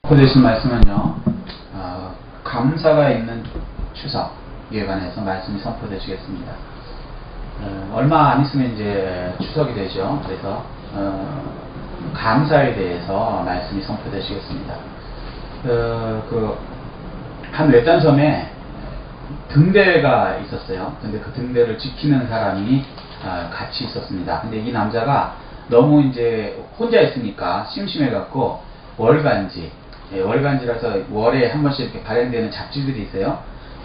보내신 말씀은요, 감사가 있는 추석에 관해서 말씀이 선포되시겠습니다. 얼마 안 있으면 이제 추석이 되죠. 그래서 감사에 대해서 말씀이 선포되시겠습니다. 한 외딴 섬에 등대가 있었어요. 근데 그 등대를 지키는 사람이 같이 있었습니다. 근데 이 남자가 너무 이제 혼자 있으니까 심심해갖고 월간지라서 월에 한 번씩 이렇게 발행되는 잡지들이 있어요.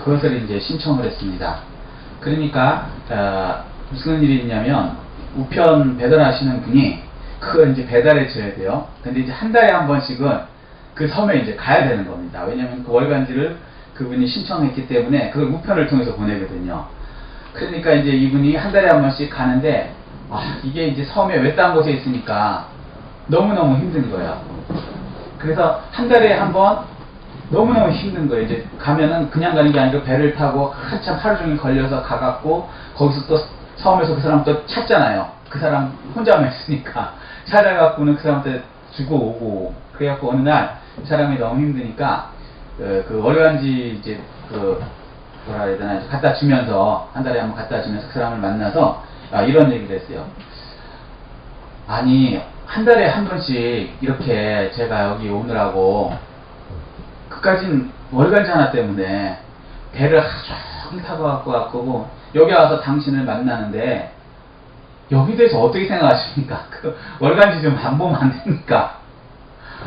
그것을 이제 신청을 했습니다. 그러니까 무슨 일이 있냐면 우편 배달하시는 분이 그걸 이제 배달해 줘야 돼요. 근데 이제 한 달에 한 번씩은 그 섬에 이제 가야 되는 겁니다. 왜냐면 그 월간지를 그분이 신청했기 때문에 그걸 우편을 통해서 보내거든요. 그러니까 이제 이분이 한 달에 한 번씩 가는데 이게 이제 섬에 외딴 곳에 있으니까 너무너무 힘든 거예요. 그래서 한 달에 한 번 너무너무 힘든 거예요. 이제 가면은 그냥 가는 게 아니라 배를 타고 한참 하루 종일 걸려서 가갖고 거기서 또 섬에서 그 사람 또 찾잖아요. 그 사람 혼자만 있으니까 찾아갖고는 그 사람한테 주고 오고 그래갖고 어느 날 이 사람이 너무 힘드니까 그 월간지 이제 뭐라 해야 되나 갖다 주면서 한 달에 한 번 갖다 주면서 그 사람을 만나서 이런 얘기를 했어요. 아니 한 달에 한 번씩 이렇게 제가 여기 오느라고 그까진 월간지 하나 때문에 배를 하루 종일 타고 갖고 여기 와서 당신을 만나는데 여기 대해서 어떻게 생각하십니까? 그 월간지 좀 안 보면 안 됩니까?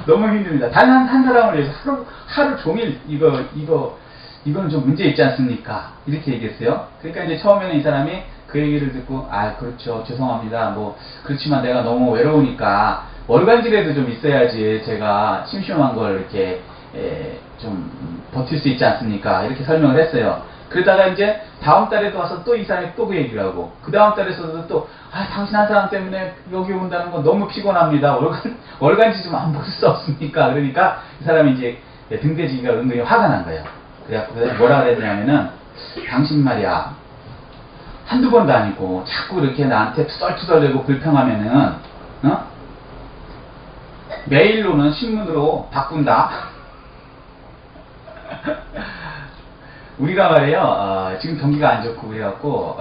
너무 힘듭니다. 단 한 사람을 위해서 하루 종일 이건 좀 문제 있지 않습니까? 이렇게 얘기했어요. 그러니까 이제 처음에는 이 사람이 그 얘기를 듣고 그렇죠 죄송합니다 그렇지만 내가 너무 외로우니까 월간지라도 좀 있어야지 제가 심심한 걸 이렇게 좀 버틸 수 있지 않습니까? 이렇게 설명을 했어요. 그러다가 이제 다음 달에도 와서 또 이 사람이 또 그 얘기를 하고 그 다음 달에서도 또 당신 한 사람 때문에 여기 온다는 건 너무 피곤합니다. 월간지 좀 안 볼 수 없습니까? 그러니까 이 사람이 이제 등대지기가 은근히 화가 난 거예요. 그래갖고 뭐라 그랬냐면은 당신 말이야 한두 번도 아니고 자꾸 이렇게 나한테 투덜투덜대고 불평하면은 메일로는 신문으로 바꾼다. 우리가 말이에요 지금 경기가 안 좋고 그래갖고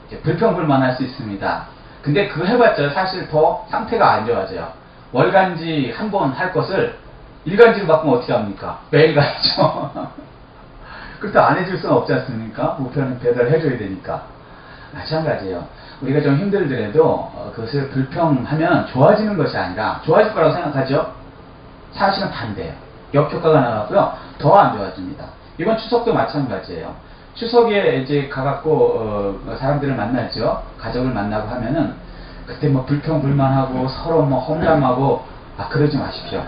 이제 불평불만할 수 있습니다. 근데 그거 해봤자 사실 더 상태가 안 좋아져요. 월간지 한 번 할 것을 일간지로 바꾸면 어떻게 합니까? 매일 가야죠. 그렇다고 안 해줄 수는 없지 않습니까? 우편은 배달해줘야 되니까. 마찬가지예요. 우리가 좀 힘들더라도 그것을 불평하면 좋아지는 것이 아니라 좋아질 거라고 생각하죠? 사실은 반대예요. 역효과가 나가고요. 더 안 좋아집니다. 이번 추석도 마찬가지예요. 추석에 이제 가갖고 사람들을 만나죠. 가족을 만나고 하면은 그때 뭐 불평불만하고 서로 뭐 험담하고 그러지 마십시오.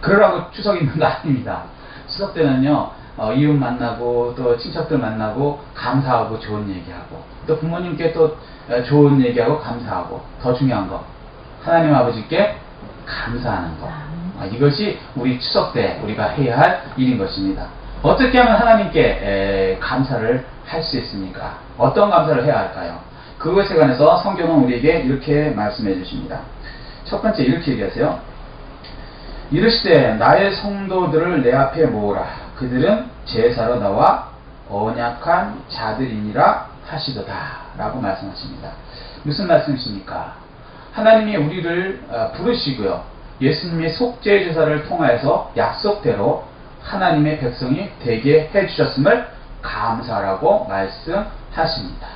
그러라고 추석 있는 거 아닙니다. 추석 때는요 이웃 만나고 또 친척들 만나고 감사하고 좋은 얘기하고 또 부모님께 또 좋은 얘기하고 감사하고 더 중요한 거 하나님 아버지께 감사하는 거 이것이 우리 추석 때 우리가 해야 할 일인 것입니다. 어떻게 하면 하나님께 감사를 할 수 있습니까? 어떤 감사를 해야 할까요? 그것에 관해서 성경은 우리에게 이렇게 말씀해 주십니다. 첫 번째 이렇게 얘기하세요. 이르시되 나의 성도들을 내 앞에 모으라. 그들은 제사로 나와 언약한 자들이니라 하시도다 라고 말씀하십니다. 무슨 말씀이십니까? 하나님이 우리를 부르시고요. 예수님의 속죄제사를 통하여서 약속대로 하나님의 백성이 되게 해주셨음을 감사라고 말씀하십니다.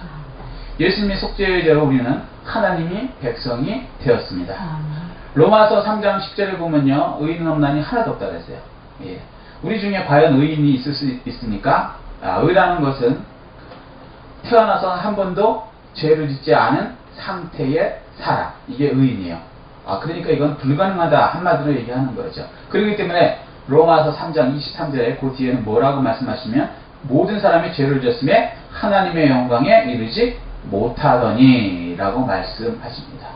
예수님의 속죄제로 우리는 하나님이 백성이 되었습니다. 로마서 3장 10절에 보면요. 의인은 없나니 하나도 없다 그랬어요. 예. 우리 중에 과연 의인이 있을 수 있습니까? 의라는 것은 태어나서 한 번도 죄를 짓지 않은 상태의 사람. 이게 의인이에요. 그러니까 이건 불가능하다 한마디로 얘기하는 거죠. 그렇기 때문에 로마서 3장 23절에 그 뒤에는 뭐라고 말씀하시면 모든 사람이 죄를 지었음에 하나님의 영광에 이르지 못하더니 라고 말씀하십니다.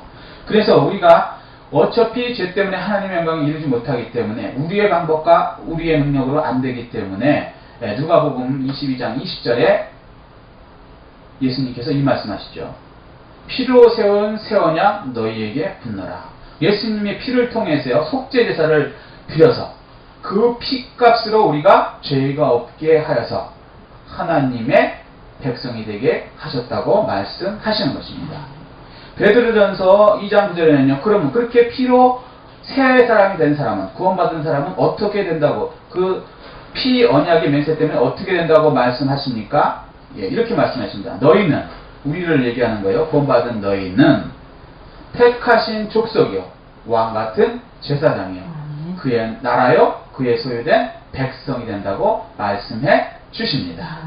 그래서 우리가 어차피 죄 때문에 하나님의 영광에 이르지 못하기 때문에 우리의 방법과 우리의 능력으로 안 되기 때문에 누가복음 22장 20절에 예수님께서 이 말씀하시죠. 피로 세운 새 언약 너희에게 붙노라. 예수님의 피를 통해서요 속죄제사를 빌어서 그 피값으로 우리가 죄가 없게 하여서 하나님의 백성이 되게 하셨다고 말씀하시는 것입니다. 베드로전서 2장 9절에는요. 그러면 그렇게 피로 새 사람이 된 사람은, 구원받은 사람은 어떻게 된다고, 그 피 언약의 맹세 때문에 어떻게 된다고 말씀하십니까? 예, 이렇게 말씀하십니다. 너희는, 우리를 얘기하는 거예요. 구원받은 너희는 택하신 족속이요, 왕같은 제사장이요, 그의 나라요, 그의 소유된 백성이 된다고 말씀해 주십니다.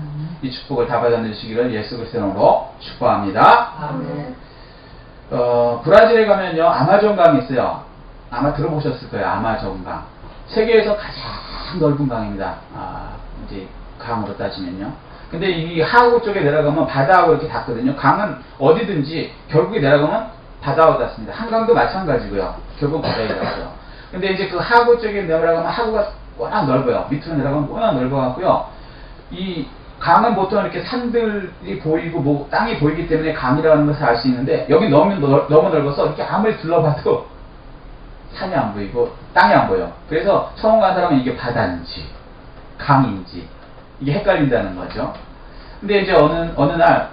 이 축복을 다 받아들이시기를 예수 그리스도의 이름으로 축복합니다. 아멘. 브라질에 가면요, 아마존강이 있어요. 아마 들어보셨을 거예요. 아마존강. 세계에서 가장 넓은 강입니다. 이제 강으로 따지면요. 근데 이 하구 쪽에 내려가면 바다하고 이렇게 닿거든요. 강은 어디든지 결국에 내려가면 바다하고 닿습니다. 한강도 마찬가지고요. 결국 바다에 닿죠. 근데 이제 그 하구 쪽에 내려가면 하구가 워낙 넓어요. 밑으로 내려가면 워낙 넓어갖고요. 이 강은 보통 이렇게 산들이 보이고 뭐 땅이 보이기 때문에 강이라는 것을 알 수 있는데, 여기 너무 넓어서 이렇게 아무리 둘러봐도 산이 안 보이고 땅이 안 보여. 그래서 처음 간 사람은 이게 바다인지 강인지 이게 헷갈린다는 거죠. 근데 이제 어느 날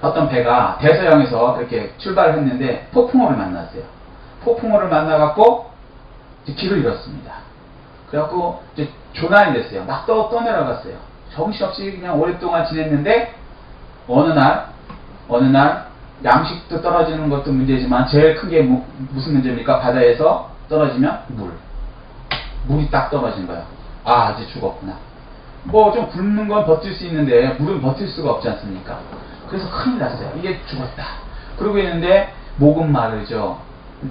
어떤 배가 대서양에서 이렇게 출발을 했는데 폭풍우를 만났어요. 폭풍우를 만나갖고 이제 길을 잃었습니다. 그래갖고 이제 조난이 됐어요. 막 떠내려갔어요. 정신없이 그냥 오랫동안 지냈는데 어느 날 양식도 떨어지는 것도 문제지만 제일 크게 무슨 문제입니까? 바다에서 떨어지면 물이 딱 떨어진 거예요. 아, 이제 죽었구나. 뭐 좀 굶는 건 버틸 수 있는데 물은 버틸 수가 없지 않습니까? 그래서 큰일 났어요. 이게 죽었다. 그러고 있는데 목은 마르죠.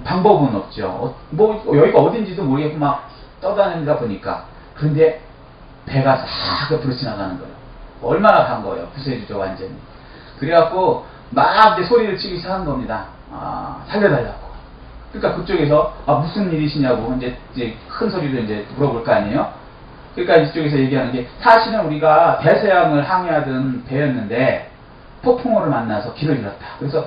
방법은 없죠. 뭐 여기가 어딘지도 모르겠고 막 떠다니다 보니까. 그런데 배가 싹 옆으로 지나가는 거예요. 얼마나 간 거예요. 구세주죠, 완전히. 그래갖고 막 이제 소리를 치기 시작한 겁니다. 살려달라고. 그러니까 그쪽에서 무슨 일이시냐고 이제 큰 소리로 이제 물어볼 거 아니에요. 그러니까 이쪽에서 얘기하는 게, 사실은 우리가 대서양을 항해하던 배였는데 폭풍우를 만나서 길을 잃었다. 그래서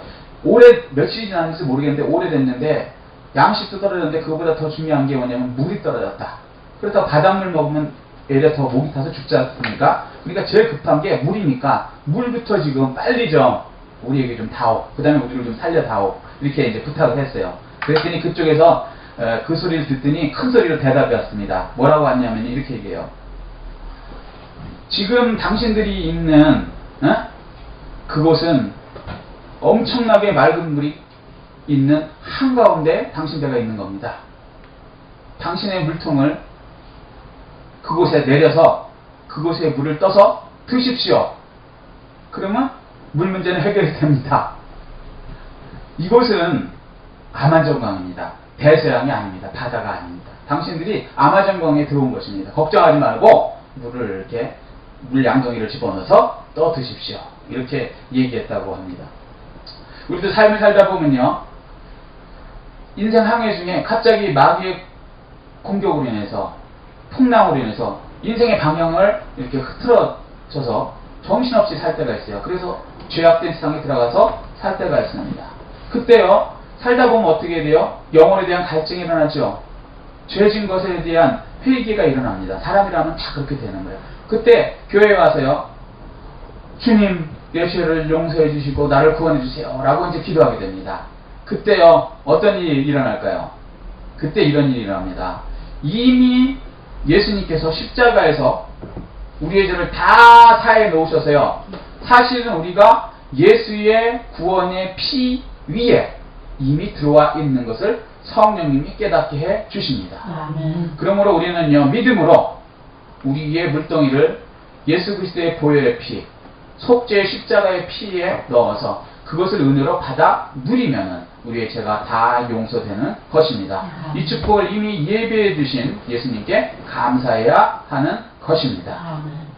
며칠이 지났는지 모르겠는데 오래됐는데 양식도 떨어졌는데 그거보다 더 중요한 게 뭐냐면 물이 떨어졌다. 그렇다고 바닷물 먹으면 애가 더 목이 타서 죽지 않습니까? 그러니까 제일 급한 게 물이니까 물부터 지금 빨리 좀 우리에게 좀 다오. 그 다음에 우리를 좀 살려다오. 이렇게 이제 부탁을 했어요. 그랬더니 그쪽에서 그 소리를 듣더니 큰 소리로 대답이 왔습니다. 뭐라고 왔냐면 이렇게 얘기해요. 지금 당신들이 있는 그곳은 엄청나게 맑은 물이 있는 한가운데 당신 배가 있는 겁니다. 당신의 물통을 그곳에 내려서 그곳에 물을 떠서 드십시오. 그러면 물 문제는 해결이 됩니다. 이곳은 아마존강입니다. 대서양이 아닙니다. 바다가 아닙니다. 당신들이 아마존강에 들어온 것입니다. 걱정하지 말고 물을 이렇게 물 양동이를 집어넣어서 떠 드십시오. 이렇게 얘기했다고 합니다. 우리도 삶을 살다 보면요, 인생 항해 중에 갑자기 마귀의 공격으로 인해서, 풍랑으로 인해서 인생의 방향을 이렇게 흐트러져서 정신없이 살 때가 있어요. 그래서 죄악된 세상에 들어가서 살 때가 있습니다. 그때요, 살다 보면 어떻게 돼요? 영혼에 대한 갈증이 일어나죠. 죄진 것에 대한 회개가 일어납니다. 사람이라면 다 그렇게 되는 거예요. 그때 교회에 와서요, 주님, 내 죄를 용서해 주시고 나를 구원해 주세요 라고 이제 기도하게 됩니다. 그때요, 어떤 일이 일어날까요? 그때 이런 일이 일어납니다. 이미 예수님께서 십자가에서 우리의 죄를 다 사해 놓으셔서요, 사실은 우리가 예수의 구원의 피 위에 이미 들어와 있는 것을 성령님이 깨닫게 해 주십니다. 아멘. 그러므로 우리는요, 믿음으로 우리의 물덩이를 예수 그리스도의 보혈의 피, 속죄의 십자가의 피에 넣어서 그것을 은혜로 받아 누리면은 우리의 죄가 다 용서되는 것입니다. 이 축복을 이미 예배해 주신 예수님께 감사해야 하는 것입니다. 아멘.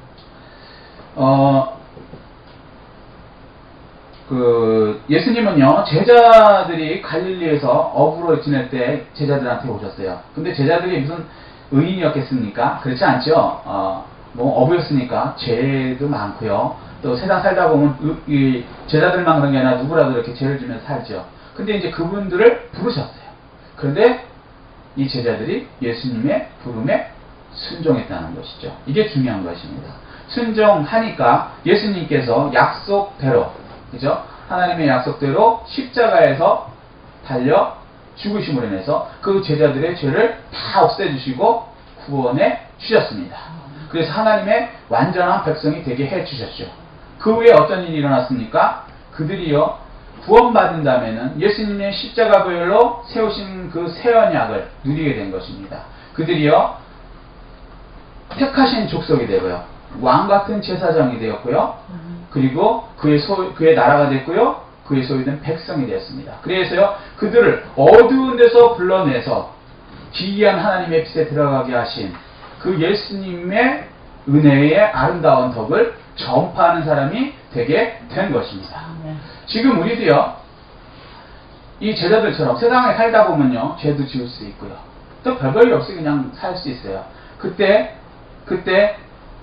예수님은요, 제자들이 갈릴리에서 어부로 지낼 때 제자들한테 오셨어요. 근데 제자들이 무슨 의인이었겠습니까? 그렇지 않죠. 어부였으니까 죄도 많고요. 또 세상 살다 보면 이 제자들만 그런 게 아니라 누구라도 이렇게 죄를 지면서 살죠. 근데 이제 그분들을 부르셨어요. 그런데 이 제자들이 예수님의 부름에 순종했다는 것이죠. 이게 중요한 것입니다. 순종하니까 예수님께서 약속대로, 그죠? 하나님의 약속대로 십자가에서 달려 죽으심으로 인해서 그 제자들의 죄를 다 없애주시고 구원해 주셨습니다. 그래서 하나님의 완전한 백성이 되게 해 주셨죠. 그 후에 어떤 일이 일어났습니까? 그들이요, 구원받은 다음에는 예수님의 십자가 보혈로 세우신 그 새 언약을 누리게 된 것입니다. 그들이요, 택하신 족속이 되고요, 왕같은 제사장이 되었고요, 그리고 그의 나라가 됐고요, 그의 소유된 백성이 되었습니다. 그래서요, 그들을 어두운 데서 불러내서 기이한 하나님의 빛에 들어가게 하신 그 예수님의 은혜의 아름다운 덕을 전파하는 사람이 되게 된 것입니다. 지금 우리도요, 이 제자들처럼 세상에 살다 보면요, 죄도 지을 수 있고요, 또 별볼일 없이 그냥 살 수 있어요. 그때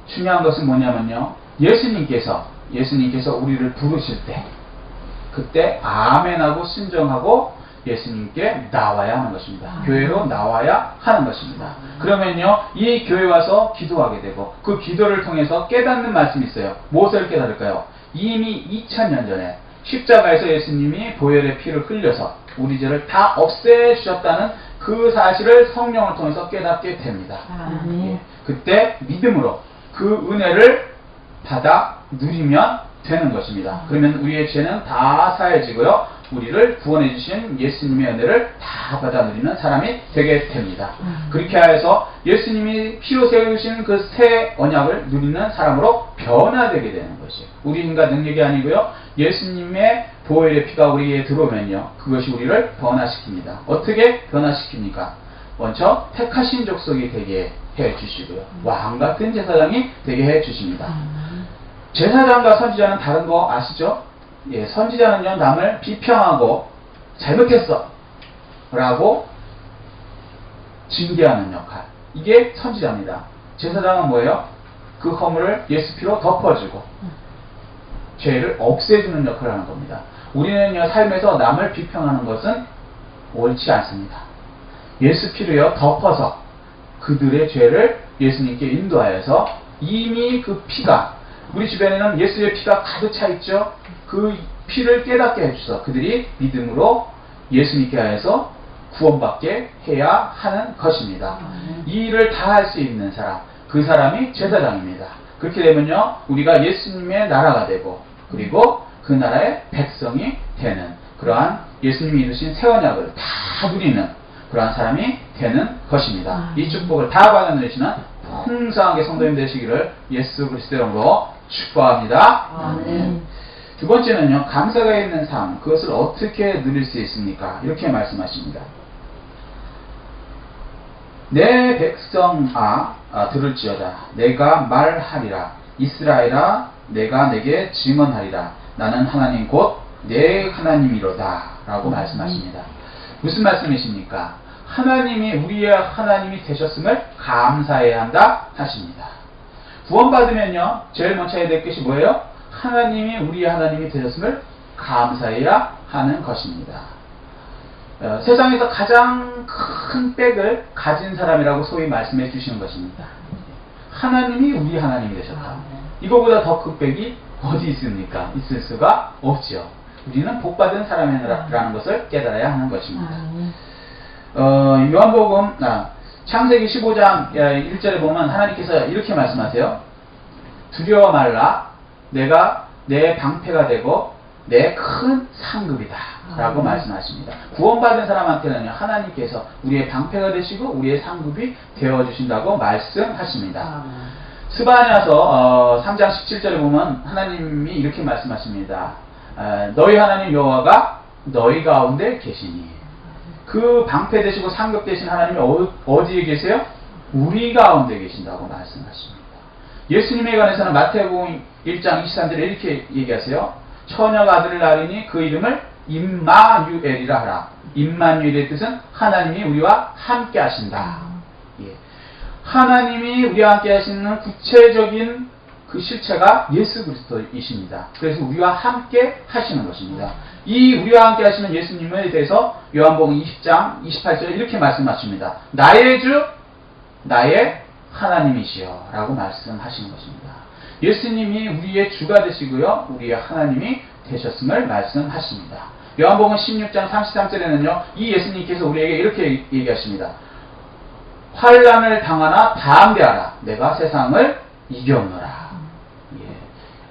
중요한 것은 뭐냐면요, 예수님께서 우리를 부르실 때, 그때 아멘하고 순종하고 예수님께 나와야 하는 것입니다. 교회로 나와야 하는 것입니다. 그러면요, 이 교회 와서 기도하게 되고, 그 기도를 통해서 깨닫는 말씀이 있어요. 무엇을 깨달을까요? 이미 2000년 전에 십자가에서 예수님이 보혈의 피를 흘려서 우리 죄를 다 없애주셨다는 그 사실을 성령을 통해서 깨닫게 됩니다. 예. 그때 믿음으로 그 은혜를 받아 누리면 되는 것입니다. 그러면 우리의 죄는 다 사해지고요, 우리를 구원해 주신 예수님의 은혜를 다 받아 누리는 사람이 되게 됩니다. 그렇게 하여서 예수님이 피로 세우신 그 새 언약을 누리는 사람으로 변화되게 되는 것이에요. 우리 힘과 능력이 아니고요, 예수님의 보혈의 피가 우리에게 들어오면요, 그것이 우리를 변화시킵니다. 어떻게 변화시킵니까? 먼저 택하신 족속이 되게 해 주시고요, 왕같은 제사장이 되게 해 주십니다. 제사장과 선지자는 다른 거 아시죠? 예, 선지자는요, 남을 비평하고 잘못했어 라고 징계하는 역할, 이게 선지자입니다. 제사장은 뭐예요? 그 허물을 예수 피로 덮어주고 죄를 없애주는 역할을 하는 겁니다. 우리는요, 삶에서 남을 비평하는 것은 옳지 않습니다. 예수 피로요, 덮어서 그들의 죄를 예수님께 인도하여서 이미 그 피가, 우리 주변에는 예수의 피가 가득 차 있죠. 그 피를 깨닫게 해주셔서 그들이 믿음으로 예수님께 하여서 구원받게 해야 하는 것입니다. 이 일을 다 할 수 있는 사람, 그 사람이 제사장입니다. 그렇게 되면요, 우리가 예수님의 나라가 되고, 그리고 그 나라의 백성이 되는, 그러한 예수님이 이루신 새 언약을 다 누리는 그러한 사람이 되는 것입니다. 이 축복을 다 받아 누리시는 풍성하게 성도님 되시기를 예수 그리스도의 이름으로 축복합니다. 아멘. 두 번째는요, 감사가 있는 삶, 그것을 어떻게 누릴 수 있습니까? 이렇게 말씀하십니다. 내 백성아, 들을지어다. 내가 말하리라. 이스라엘아, 내가 내게 증언하리라. 나는 하나님 곧 내 하나님이로다. 라고 말씀하십니다. 무슨 말씀이십니까? 하나님이 우리의 하나님이 되셨음을 감사해야 한다 하십니다. 구원받으면요, 제일 먼저 해야 될 것이 뭐예요? 하나님이 우리의 하나님이 되셨음을 감사해야 하는 것입니다. 세상에서 가장 큰 백을 가진 사람이라고 소위 말씀해 주시는 것입니다. 하나님이 우리 하나님이 되셨다. 이거보다 더 큰 백이 어디 있습니까? 있을 수가 없죠. 우리는 복받은 사람이라는 것을 깨달아야 하는 것입니다. 요한복음 창세기 15장 1절에 보면 하나님께서 이렇게 말씀하세요. 두려워 말라. 내가 내 방패가 되고 내 큰 상급이다 라고 말씀하십니다. 구원받은 사람한테는요, 하나님께서 우리의 방패가 되시고 우리의 상급이 되어주신다고 말씀하십니다. 스바냐서 3장 17절에 보면 하나님이 이렇게 말씀하십니다. 너희 하나님 여호와가 너희 가운데 계시니. 그 방패 되시고 상급 되신 하나님이 어디에 계세요? 우리 가운데 계신다고 말씀하십니다. 예수님에 관해서는 마태복음 1장 23절에 이렇게 얘기하세요. 처녀가 아들을 낳으니 그 이름을 임마누엘이라 하라. 임마누엘의 뜻은 하나님이 우리와 함께 하신다. 예. 하나님이 우리와 함께 하시는 구체적인 그 실체가 예수 그리스도이십니다. 그래서 우리와 함께 하시는 것입니다. 이 우리와 함께 하시는 예수님에 대해서 요한복음 20장 28절에 이렇게 말씀하십니다. 나의 주, 나의 하나님이시여 라고 말씀하시는 것입니다. 예수님이 우리의 주가 되시고요, 우리의 하나님이 되셨음을 말씀하십니다. 요한복음 16장 33절에는요, 이 예수님께서 우리에게 이렇게 얘기하십니다. 환난을 당하나 담대하라. 내가 세상을 이겼노라. 예.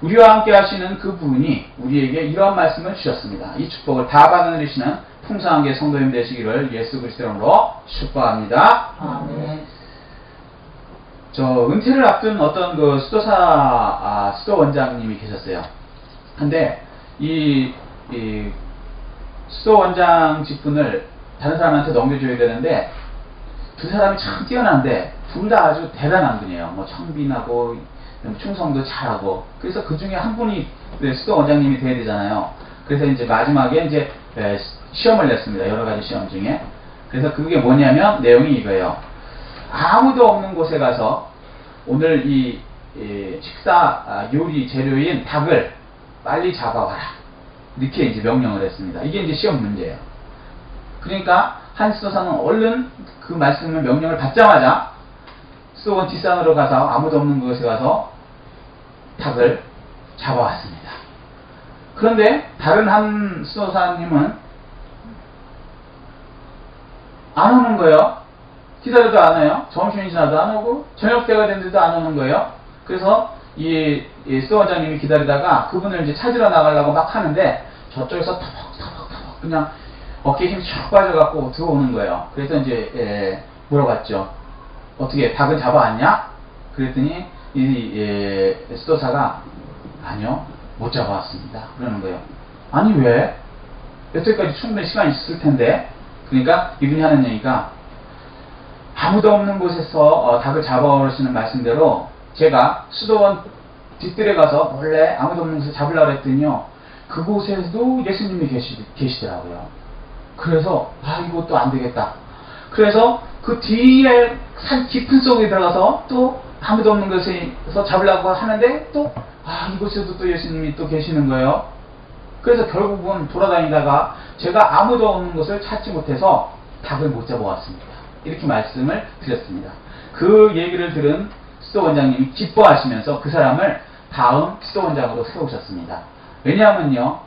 우리와 함께 하시는 그분이 우리에게 이러한 말씀을 주셨습니다. 이 축복을 다 받아들이시는 풍성하게 성도님 되시기를 예수 그리스도 이름으로 축복합니다. 아멘. 저 은퇴를 앞둔 어떤 그 수도 원장님이 계셨어요. 근데 이 수도 원장 직분을 다른 사람한테 넘겨줘야 되는데 두 사람이 참 뛰어난데 둘 다 아주 대단한 분이에요. 뭐 청빈하고 충성도 잘하고. 그래서 그 중에 한 분이 수도 원장님이 돼야 되잖아요. 그래서 이제 마지막에 이제 시험을 냈습니다. 여러 가지 시험 중에. 그래서 그게 뭐냐면 내용이 이거예요. 아무도 없는 곳에 가서 오늘 이 식사 요리 재료인 닭을 빨리 잡아와라. 이렇게 이제 명령을 했습니다. 이게 이제 시험 문제예요. 그러니까 한 수도사는 얼른 그 말씀을 명령을 받자마자 수도원 뒷산으로 가서 아무도 없는 곳에 가서 닭을 잡아왔습니다. 그런데 다른 한 수도사님은 안 오는 거예요. 기다려도 안 와요. 점심이 지나도 안 오고 저녁 때가 됐는데도 안 오는 거예요. 그래서 이 수도원장님이 기다리다가 그분을 이제 찾으러 나가려고 막 하는데 저쪽에서 터벅터벅 그냥 어깨에 힘이 쫙 빠져갖고 들어오는 거예요. 그래서 이제 물어봤죠. 어떻게 닭은 잡아왔냐? 그랬더니 이 수도사가 아니요, 못 잡아왔습니다. 그러는 거예요. 아니 왜? 여태까지 충분히 시간이 있을 텐데. 그러니까 이분이 하는 얘기가 아무도 없는 곳에서 닭을 잡아오시는 말씀대로 제가 수도원 뒷뜰에 가서 원래 아무도 없는 곳에 잡으려고 했더니요, 그곳에도 예수님이 계시더라고요. 그래서 이것도 안 되겠다. 그래서 그 뒤에 산 깊은 속에 들어가서 또 아무도 없는 곳에서 잡으려고 하는데 또 이곳에도 또 예수님이 또 계시는 거예요. 그래서 결국은 돌아다니다가 제가 아무도 없는 곳을 찾지 못해서 닭을 못 잡아왔습니다. 이렇게 말씀을 드렸습니다. 그 얘기를 들은 수도원장님이 기뻐하시면서 그 사람을 다음 수도원장으로 세우셨습니다. 왜냐하면요,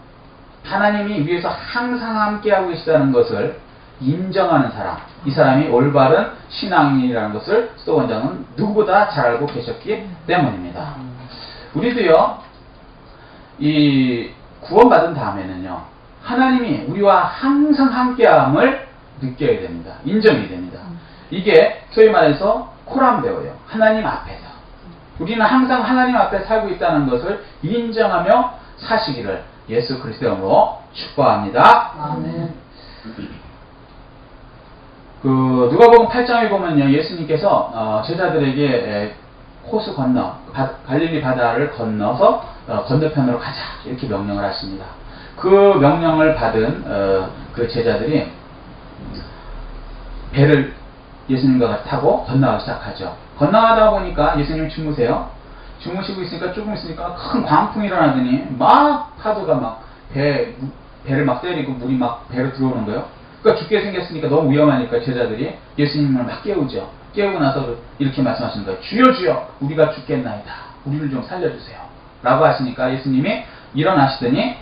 하나님이 위에서 항상 함께하고 계시다는 것을 인정하는 사람, 이 사람이 올바른 신앙인이라는 것을 수도원장은 누구보다 잘 알고 계셨기 때문입니다. 우리도요, 이 구원받은 다음에는요, 하나님이 우리와 항상 함께함을 느껴야 됩니다. 인정이 됩니다. 이게 소위 말해서 코람데오예요. 하나님 앞에서. 우리는 항상 하나님 앞에 살고 있다는 것을 인정하며 사시기를 예수 그리스도로 축복합니다. 아멘. 그 누가복음 8장에 보면요, 예수님께서 제자들에게 호수 건너 갈릴리 바다를 건너서 건너편으로 가자 이렇게 명령을 하십니다. 그 명령을 받은 그 제자들이 배를 예수님과 같이 타고 건너가기 시작하죠. 건너가다 보니까 예수님이 주무시고 있으니까 조금 있으니까 큰 광풍이 일어나더니 막 파도가 막 배를 막 때리고 물이 막 배로 들어오는 거예요. 그러니까 죽게 생겼으니까 너무 위험하니까 제자들이 예수님을 막 깨우죠. 깨우고 나서 이렇게 말씀하시는 거예요. 주여 주여 우리가 죽겠나이다. 우리를 좀 살려주세요. 라고 하시니까 예수님이 일어나시더니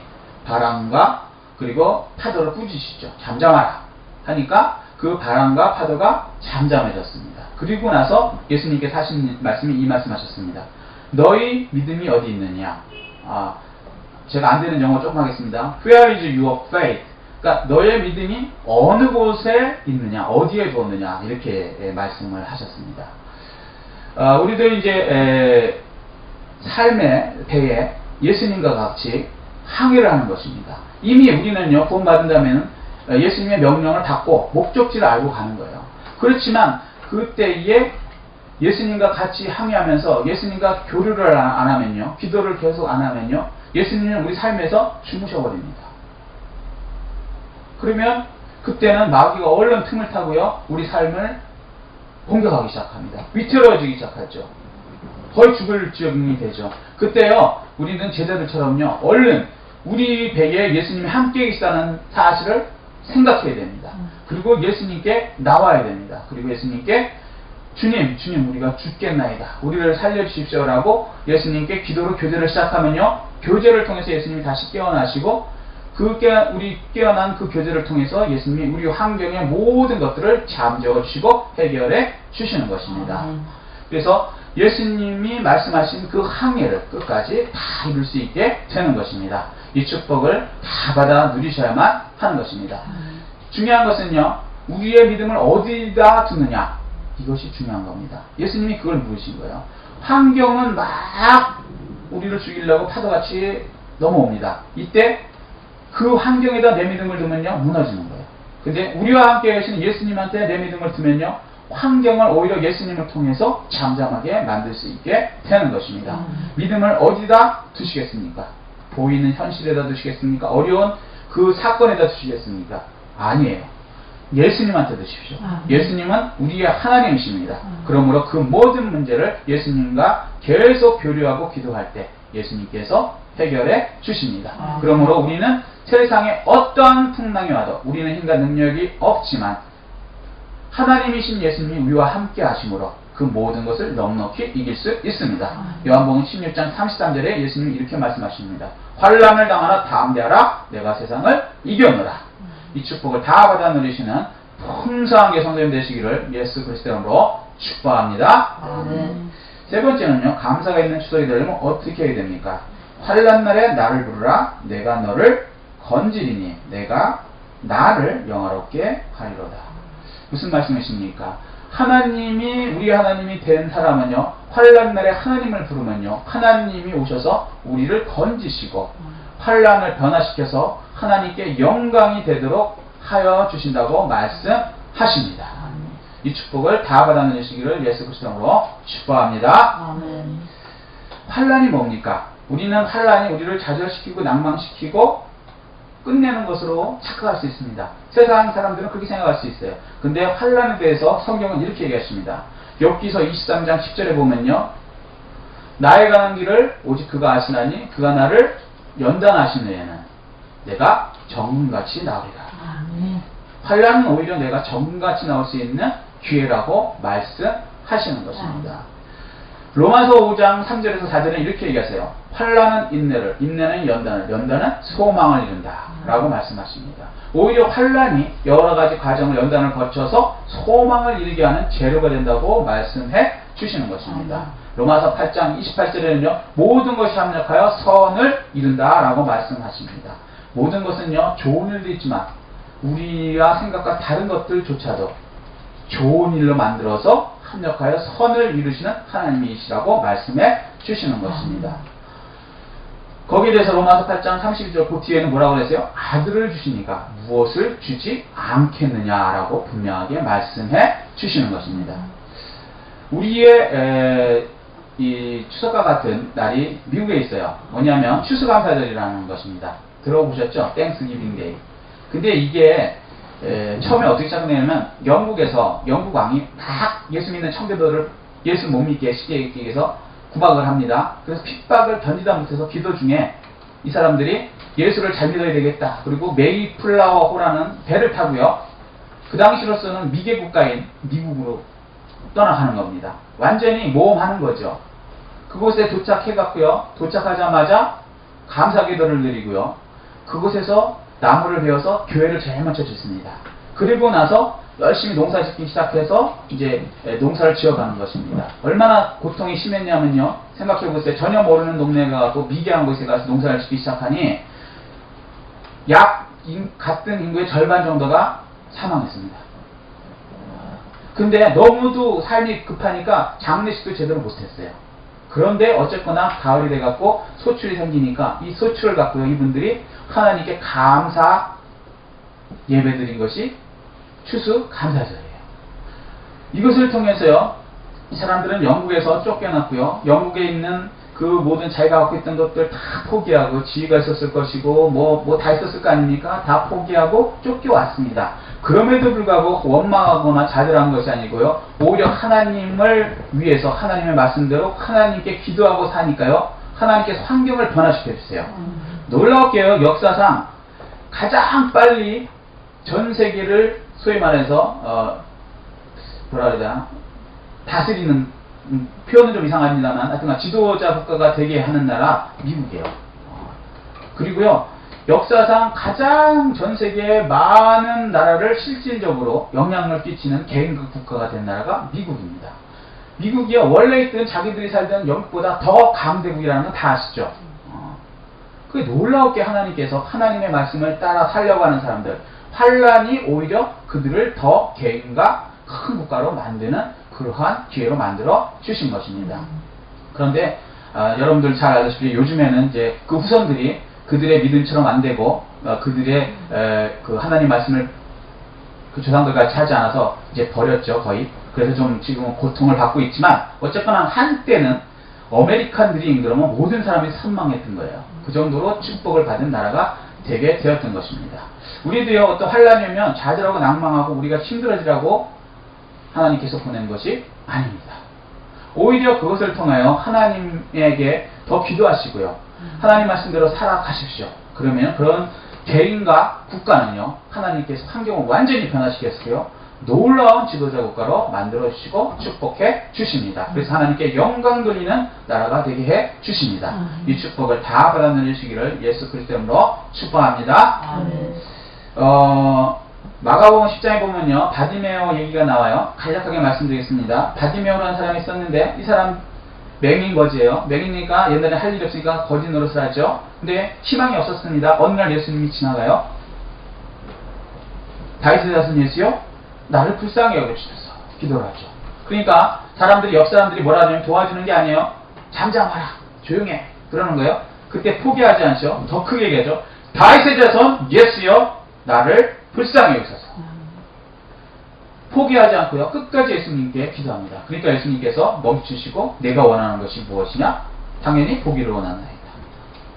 바람과 그리고 파도를 꾸짖으시죠. 잠잠하라 하니까 그 바람과 파도가 잠잠해졌습니다. 그리고 나서 예수님께서 하신 말씀이 이 말씀하셨습니다. 너희 믿음이 어디 있느냐? 제가 안 되는 영어 조금 하겠습니다. Where is your faith? 그러니까 너의 믿음이 어느 곳에 있느냐, 어디에 두었느냐 이렇게 말씀을 하셨습니다. 우리도 이제 삶의 배에 예수님과 같이 항해를 하는 것입니다. 이미 우리는요, 구원받은다면 예수님의 명령을 받고 목적지를 알고 가는 거예요. 그렇지만 그때에 예수님과 같이 항해하면서 예수님과 교류를 안 하면요, 기도를 계속 안 하면요, 예수님은 우리 삶에서 주무셔버립니다. 그러면 그때는 마귀가 얼른 틈을 타고요, 우리 삶을 공격하기 시작합니다. 위태로워지기 시작하죠. 거의 죽을 지경이 되죠. 그때요, 우리는 제자들처럼요, 얼른 우리 배에 예수님이 함께 계시다는 사실을 생각해야 됩니다. 그리고 예수님께 나와야 됩니다. 그리고 예수님께 주님 우리가 죽겠나이다. 우리를 살려주십시오라고 예수님께 기도로 교제를 시작하면요, 교제를 통해서 예수님이 다시 깨어나시고 우리 깨어난 그 교제를 통해서 예수님이 우리 환경의 모든 것들을 잠재워 주시고 해결해 주시는 것입니다. 그래서 예수님이 말씀하신 그 항해를 끝까지 다 이룰 수 있게 되는 것입니다. 이 축복을 다 받아 누리셔야만 하는 것입니다. 중요한 것은요, 우리의 믿음을 어디다 두느냐, 이것이 중요한 겁니다. 예수님이 그걸 물으신 거예요. 환경은 막 우리를 죽이려고 파도같이 넘어옵니다. 이때 그 환경에다 내 믿음을 두면요, 무너지는 거예요. 근데 우리와 함께 계시는 예수님한테 내 믿음을 두면요, 환경을 오히려 예수님을 통해서 잠잠하게 만들 수 있게 되는 것입니다. 믿음을 어디다 두시겠습니까? 보이는 현실에다 두시겠습니까? 어려운 그 사건에다 두시겠습니까? 아니에요. 예수님한테 두십시오. 예수님은 우리의 하나님이십니다. 그러므로 그 모든 문제를 예수님과 계속 교류하고 기도할 때 예수님께서 해결해 주십니다. 그러므로 우리는 세상에 어떠한 풍랑이 와도 우리는 힘과 능력이 없지만 하나님이신 예수님이 우리와 함께 하심으로 그 모든 것을 넉넉히 이길 수 있습니다. 요한복음 16장 33절에 예수님이 이렇게 말씀하십니다. 환난을 당하나 담대하라, 내가 세상을 이겨노라. 이 축복을 다 받아 누리시는 풍성하게 성도님 되시기를 예수 그리스도의 이름으로 축복합니다. 세 번째는요, 감사가 있는 추석이 되려면 어떻게 해야 됩니까? 환난 날에 나를 부르라, 내가 너를 건지리니 내가 나를 영화롭게 하리로다. 무슨 말씀이십니까? 우리 하나님이 된 사람은요, 환난 날에 하나님을 부르면요, 하나님이 오셔서 우리를 건지시고 환난을 변화시켜서 하나님께 영광이 되도록 하여 주신다고 말씀하십니다. 이 축복을 다 받아 누리시기를 예수 그리스도로 축복합니다. 환난이 뭡니까? 우리는 환난이 우리를 좌절시키고 낭망시키고 끝내는 것으로 착각할 수 있습니다. 세상 사람들은 그렇게 생각할 수 있어요. 근데 환난에 대해서 성경은 이렇게 얘기하십니다. 욥기서 23장 10절에 보면요, 나의 가는 길을 오직 그가 아시나니 그가 나를 연단하신 후에는 내가 정금같이 나오리라. 환난은 오히려 내가 정금같이 나올 수 있는 기회라고 말씀하시는 것입니다. 로마서 5장 3절에서 4절에 이렇게 얘기하세요. 환난은 인내를, 인내는 연단을, 연단은 소망을 이룬다 라고 말씀하십니다. 오히려 환난이 여러 가지 과정을 연단을 거쳐서 소망을 이루게 하는 재료가 된다고 말씀해 주시는 것입니다. 로마서 8장 28절에는요, 모든 것이 합력하여 선을 이룬다 라고 말씀하십니다. 모든 것은요, 좋은 일도 있지만 우리가 생각과 다른 것들조차도 좋은 일로 만들어서 합력하여 선을 이루시는 하나님이시라고 말씀해 주시는 것입니다. 거기에 대해서 로마서 8장 32절 그 뒤에는 뭐라고 그랬어요? 아들을 주시니까 무엇을 주지 않겠느냐라고 분명하게 말씀해 주시는 것입니다. 우리의 이 추석과 같은 날이 미국에 있어요. 뭐냐면 추수감사절이라는 것입니다. 들어보셨죠? 땡스기빙 데이. 근데 이게 처음에 어떻게 시작되냐면 영국에서 영국 왕이 막 예수 믿는 청교도를 예수 못 믿게 시키기 위해서 구박을 합니다. 그래서 핍박을 견디다 못해서 기도 중에 이 사람들이 예수를 잘 믿어야 되겠다. 그리고 메이플라워호라는 배를 타고요, 그 당시로서는 미개 국가인 미국으로 떠나가는 겁니다. 완전히 모험하는 거죠. 그곳에 도착해갖고요, 도착하자마자 감사기도를 드리고요, 그곳에서 나무를 베어서 교회를 제일 먼저 짓습니다. 그리고 나서 열심히 농사 짓기 시작해서 이제 농사를 지어가는 것입니다. 얼마나 고통이 심했냐면요, 생각해보세요. 전혀 모르는 동네에 가서 미개한 곳에 가서 농사를 짓기 시작하니 같은 인구의 절반 정도가 사망했습니다. 근데 너무도 삶이 급하니까 장례식도 제대로 못했어요. 그런데 어쨌거나 가을이 돼갖고 소출이 생기니까 이 소출을 갖고요, 이분들이 하나님께 감사 예배드린 것이 추수 감사절이에요. 이것을 통해서요, 이 사람들은 영국에서 쫓겨났고요, 영국에 있는 그 모든 자기가 갖고 있던 것들 다 포기하고, 지위가 있었을 것이고 뭐 다 있었을 거 아닙니까? 다 포기하고 쫓겨왔습니다. 그럼에도 불구하고 원망하거나 좌절한 것이 아니고요. 오히려 하나님을 위해서 하나님의 말씀대로 하나님께 기도하고 사니까요. 하나님께서 환경을 변화시켜 주세요. 놀라울게요. 역사상 가장 빨리 전 세계를 소위 말해서 뭐라 그러자 다스리는 표현은 좀 이상합니다만 하여튼 지도자 국가가 되게 하는 나라 미국이에요. 그리고요. 역사상 가장 전 세계에 많은 나라를 실질적으로 영향을 끼치는 개인급 국가가 된 나라가 미국입니다. 미국이요. 원래 있던 자기들이 살던 영국보다 더 강대국이라는 건 다 아시죠? 그게 놀라웠게 하나님께서 하나님의 말씀을 따라 살려고 하는 사람들, 환란이 오히려 그들을 더 개인과 큰 국가로 만드는 그러한 기회로 만들어 주신 것입니다. 그런데 여러분들 잘 아시다시피 요즘에는 이제 그 후손들이 그들의 믿음처럼 안 되고 그들의 그 하나님 말씀을 그 조상들까지 하지 않아서 이제 버렸죠, 거의. 그래서 좀 지금은 고통을 받고 있지만 어쨌거나 한때는 아메리칸 드림 그러면 모든 사람이 선망했던 거예요. 그 정도로 축복을 받은 나라가 되게 되었던 것입니다. 우리도요, 어떤 환란이 오면 좌절하고 낭망하고 우리가 힘들어지라고 하나님께서 보낸 것이 아닙니다. 오히려 그것을 통하여 하나님에게 더 기도하시고요. 하나님 말씀대로 살아가십시오. 그러면 그런 개인과 국가는요, 하나님께서 환경을 완전히 변화시켰고요. 놀라운 지도자 국가로 만들어 주시고 축복해 주십니다. 그래서 하나님께 영광 돌리는 나라가 되게 해 주십니다. 이 축복을 다 받아 누리시기를 예수 그리스도 이름으로 축복합니다. 마가복음 10장에 보면요, 바디메오 얘기가 나와요. 간략하게 말씀드리겠습니다. 바디메오라는 사람이 있었는데 이 사람 맹인 거지예요. 맹인이니까 옛날에 할 일이 없으니까 거지 노릇을 하죠. 근데 희망이 없었습니다. 어느 날 예수님이 지나가요. 다윗의 자손 예수요, 나를 불쌍히 여겨주셔서 기도를 하죠. 그러니까 사람들이, 옆 사람들이 뭐라 하냐면 도와주는 게 아니에요. 잠잠하라, 조용해, 그러는 거예요. 그때 포기하지 않죠. 더 크게 얘기하죠. 다윗의 자손 예수여, 나를 불쌍히 여기소서. 포기하지 않고요, 끝까지 예수님께 기도합니다. 그러니까 예수님께서 멈추시고 내가 원하는 것이 무엇이냐? 당연히 보기를 원하나이다.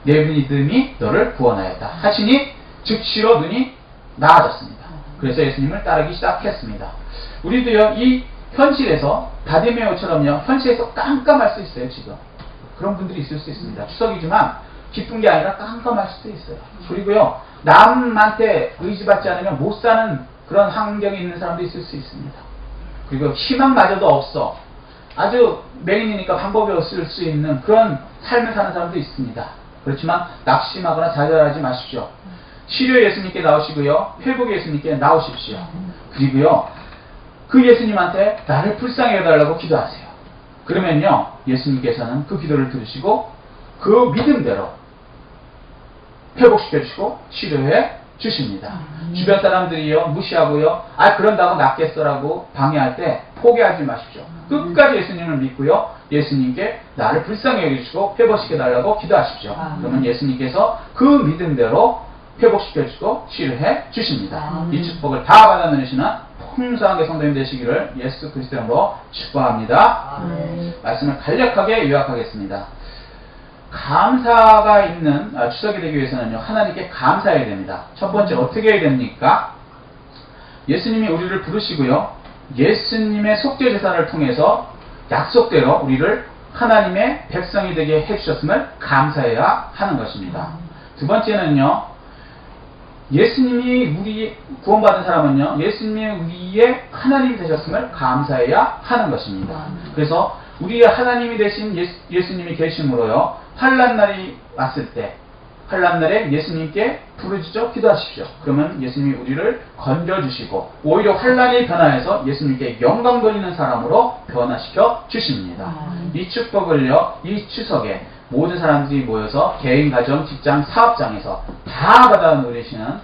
내 믿음이 너를 구원하였다 하시니 즉시로 눈이 나아졌습니다. 그래서 예수님을 따르기 시작했습니다. 우리도요, 이 현실에서 바디메오처럼요, 현실에서 깜깜할 수 있어요. 지금 그런 분들이 있을 수 있습니다. 추석이지만 기쁜 게 아니라 깜깜할 수도 있어요. 그리고요, 남한테 의지받지 않으면 못 사는 그런 환경에 있는 사람도 있을 수 있습니다. 그리고 희망마저도 없어, 아주 맹인이니까 방법이 없을 수 있는 그런 삶을 사는 사람도 있습니다. 그렇지만 낙심하거나 좌절하지 마십시오. 치료 예수님께 나오시고요, 회복 예수님께 나오십시오. 그리고요, 그 예수님한테 나를 불쌍히 여달라고 기도하세요. 그러면요, 예수님께서는 그 기도를 들으시고 그 믿음대로 회복시켜 주시고 치료해 주십니다. 주변 사람들이요, 무시하고요, 그런다고 낫겠어라고 방해할 때 포기하지 마십시오. 끝까지 예수님을 믿고요, 예수님께 나를 불쌍히 여기시고 회복시켜 달라고 기도하십시오. 그러면 예수님께서 그 믿음대로 회복시켜 주시고 치료해 주십니다. 이 축복을 다 받아 누리시는 풍성하게 성도님 되시기를 예수 그리스도 이름으로 축복합니다. 말씀을 간략하게 요약하겠습니다. 감사가 있는 추석이 되기 위해서는요, 하나님께 감사해야 됩니다. 첫 번째 어떻게 해야 됩니까? 예수님이 우리를 부르시고요, 예수님의 속죄 제사를 통해서 약속대로 우리를 하나님의 백성이 되게 해주셨음을 감사해야 하는 것입니다. 두 번째는요, 예수님이 우리 구원받은 사람은요, 예수님이 우리의 하나님이 되셨음을 감사해야 하는 것입니다. 그래서 우리의 하나님이 되신 예수님이 계심으로요, 환난날이 왔을 때, 환난날에 예수님께 부르짖어 기도하십시오. 그러면 예수님이 우리를 건져주시고 오히려 환난이 변화해서 예수님께 영광 돌리는 사람으로 변화시켜 주십니다. 이 축복을요, 이 추석에 모든 사람들이 모여서 개인, 가정, 직장, 사업장에서 다 받아 누리시는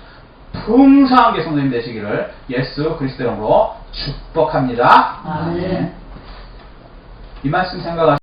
풍성하게 성도님 되시기를 예수 그리스도 이름으로 축복합니다. 아멘. 이 말씀 생각하시고